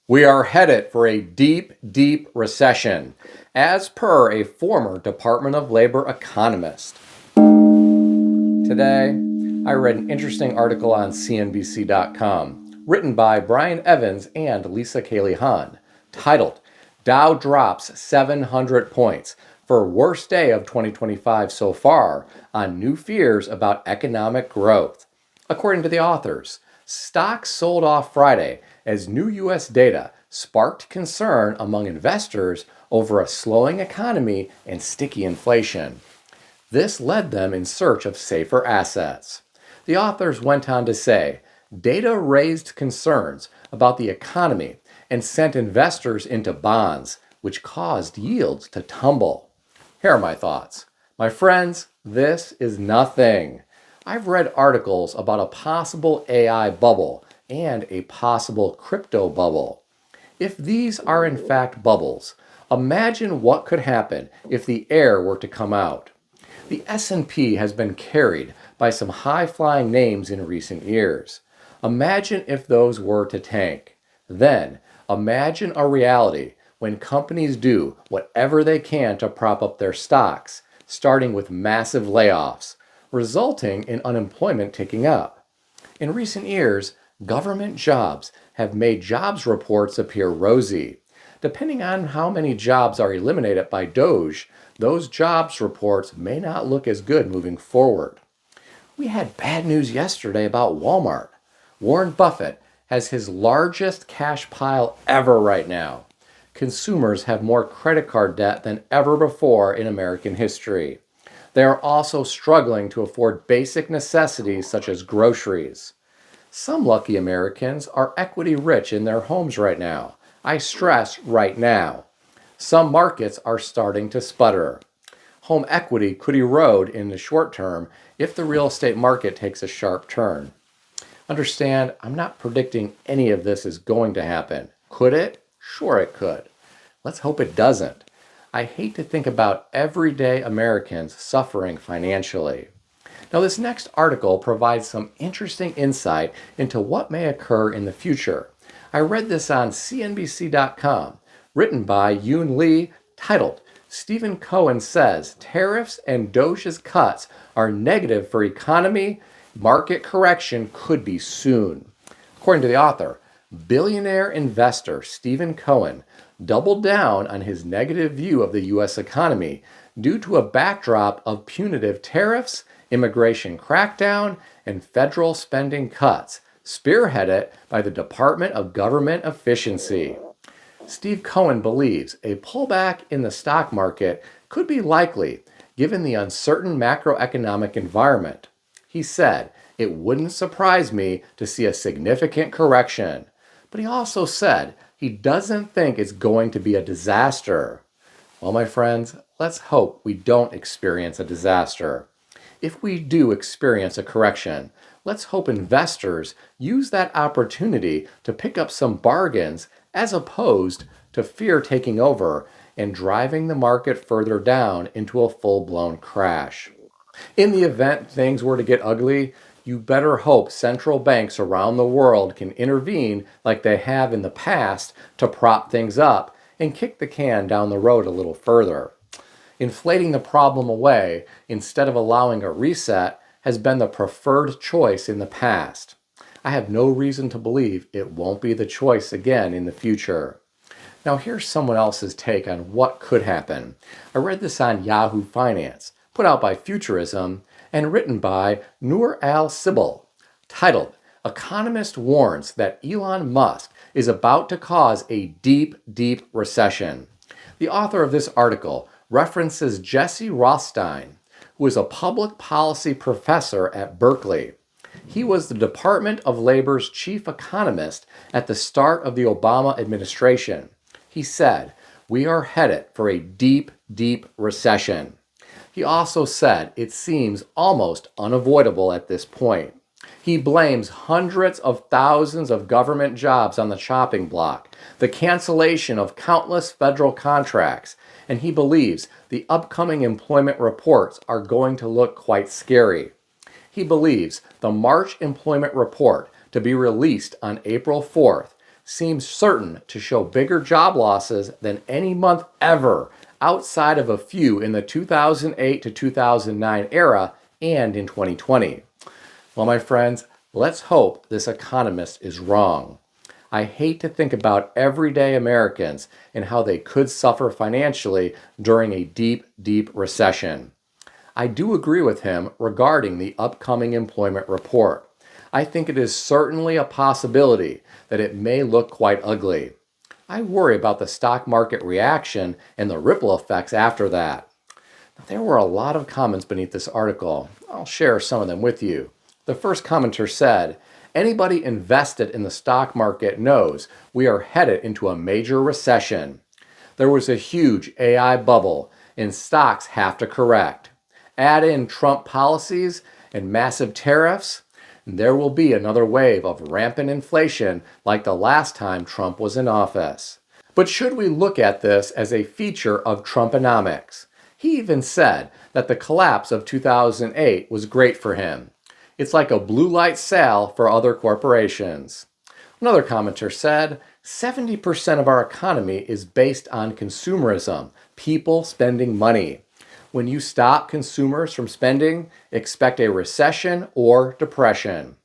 We are headed for a deep, deep recession, as per a former Department of Labor economist. Today, I read an interesting article on CNBC.com, written by Brian Evans and Lisa Cayley Hahn, titled, Dow Drops 700 Points for Worst Day of 2025 So Far on New Fears About Economic Growth. According to the authors, stocks sold off Friday as new U.S. data sparked concern among investors over a slowing economy and sticky inflation. This led them in search of safer assets. The authors went on to say, data raised concerns about the economy and sent investors into bonds, which caused yields to tumble. Here are my thoughts. My friends, this is nothing. I've read articles about a possible AI bubble and a possible crypto bubble. If these are in fact bubbles, imagine what could happen if the air were to come out. The S&P has been carried by some high-flying names in recent years. Imagine if those were to tank. Then, imagine a reality when companies do whatever they can to prop up their stocks, starting with massive layoffs, resulting in unemployment ticking up. In recent years, government jobs have made jobs reports appear rosy. Depending on how many jobs are eliminated by DOGE, those jobs reports may not look as good moving forward. We had bad news yesterday about Walmart. Warren Buffett has his largest cash pile ever right now. Consumers have more credit card debt than ever before in American history. They are also struggling to afford basic necessities such as groceries. Some lucky Americans are equity rich in their homes right now. I stress right now. Some markets are starting to sputter. Home equity could erode in the short term if the real estate market takes a sharp turn. Understand, I'm not predicting any of this is going to happen. Could it? Sure it could. Let's hope it doesn't. I hate to think about everyday Americans suffering financially. Now, this next article provides some interesting insight into what may occur in the future. I read this on CNBC.com, written by Yoon Lee, titled, Stephen Cohen says tariffs and DOGE's cuts are negative for economy, market correction could be soon. According to the author, billionaire investor Stephen Cohen doubled down on his negative view of the U.S. economy due to a backdrop of punitive tariffs, immigration crackdown, and federal spending cuts, spearheaded by the Department of Government Efficiency. Steve Cohen believes a pullback in the stock market could be likely given the uncertain macroeconomic environment. He said, it wouldn't surprise me to see a significant correction. But he also said he doesn't think it's going to be a disaster. Well, my friends, let's hope we don't experience a disaster. If we do experience a correction, let's hope investors use that opportunity to pick up some bargains as opposed to fear taking over and driving the market further down into a full-blown crash. In the event things were to get ugly, you better hope central banks around the world can intervene like they have in the past to prop things up and kick the can down the road a little further. Inflating the problem away instead of allowing a reset has been the preferred choice in the past. I have no reason to believe it won't be the choice again in the future. Now here's someone else's take on what could happen. I read this on Yahoo Finance, put out by Futurism, and written by Noor Al-Sibel, titled, Economist Warns That Elon Musk is About to Cause a Deep, Deep Recession. The author of this article references Jesse Rothstein, who is a public policy professor at Berkeley. He was the Department of Labor's chief economist at the start of the Obama administration. He said, we are headed for a deep, deep recession. He also said it seems almost unavoidable at this point. He blames hundreds of thousands of government jobs on the chopping block, the cancellation of countless federal contracts, and he believes the upcoming employment reports are going to look quite scary. He believes the March employment report to be released on April 4th seems certain to show bigger job losses than any month ever outside of a few in the 2008 to 2009 era and in 2020. Well, my friends, let's hope this economist is wrong. I hate to think about everyday Americans and how they could suffer financially during a deep, deep recession. I do agree with him regarding the upcoming employment report. I think it is certainly a possibility that it may look quite ugly. I worry about the stock market reaction and the ripple effects after that. There were a lot of comments beneath this article. I'll share some of them with you. The first commenter said, "Anybody invested in the stock market knows we are headed into a major recession. There was a huge AI bubble and stocks have to correct. Add in Trump policies and massive tariffs, and there will be another wave of rampant inflation like the last time Trump was in office." But should we look at this as a feature of Trumponomics? He even said that the collapse of 2008 was great for him. It's like a blue light sale for other corporations. Another commenter said, 70% of our economy is based on consumerism, people spending money. When you stop consumers from spending, expect a recession or depression.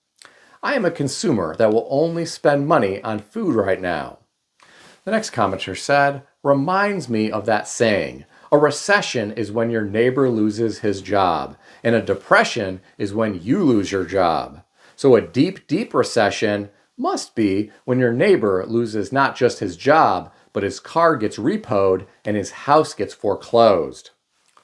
I am a consumer that will only spend money on food right now. The next commenter said, reminds me of that saying, a recession is when your neighbor loses his job, and a depression is when you lose your job. So a deep, deep recession must be when your neighbor loses not just his job, but his car gets repoed and his house gets foreclosed.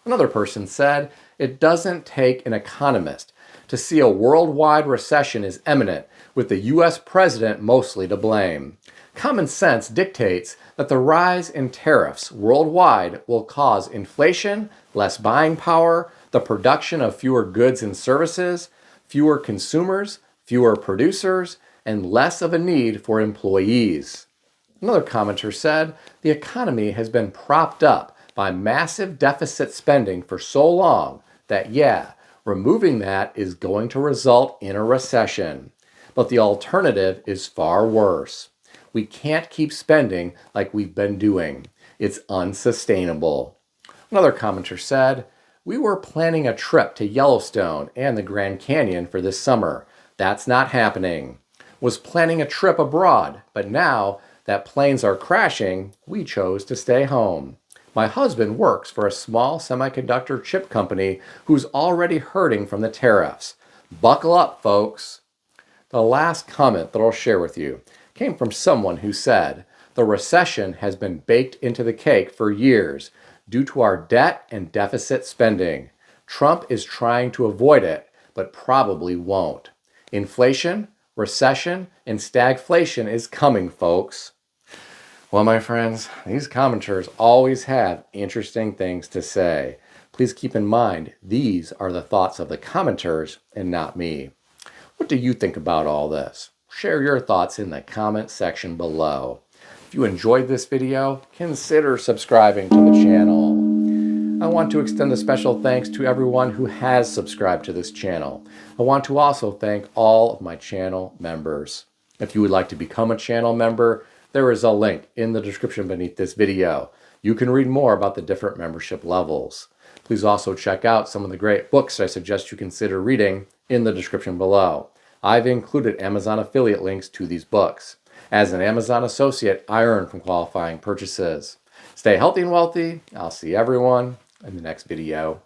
Another person said, it doesn't take an economist to see a worldwide recession is imminent, with the U.S. president mostly to blame. Common sense dictates that the rise in tariffs worldwide will cause inflation, less buying power, the production of fewer goods and services, fewer consumers, fewer producers, and less of a need for employees. Another commenter said, the economy has been propped up by massive deficit spending for so long that, removing that is going to result in a recession. But the alternative is far worse. We can't keep spending like we've been doing. It's unsustainable. Another commenter said, we were planning a trip to Yellowstone and the Grand Canyon for this summer. That's not happening. Was planning a trip abroad, but now that planes are crashing, we chose to stay home. My husband works for a small semiconductor chip company who's already hurting from the tariffs. Buckle up, folks. The last comment that I'll share with you came from someone who said, the recession has been baked into the cake for years due to our debt and deficit spending. Trump is trying to avoid it, but probably won't. Inflation, recession, and stagflation is coming, folks. Well, my friends, these commenters always have interesting things to say. Please keep in mind, these are the thoughts of the commenters and not me. What do you think about all this? Share your thoughts in the comment section below. If you enjoyed this video, consider subscribing to the channel. I want to extend a special thanks to everyone who has subscribed to this channel. I want to also thank all of my channel members. If you would like to become a channel member, there is a link in the description beneath this video. You can read more about the different membership levels. Please also check out some of the great books I suggest you consider reading in the description below. I've included Amazon affiliate links to these books. As an Amazon associate, I earn from qualifying purchases. Stay healthy and wealthy. I'll see everyone in the next video.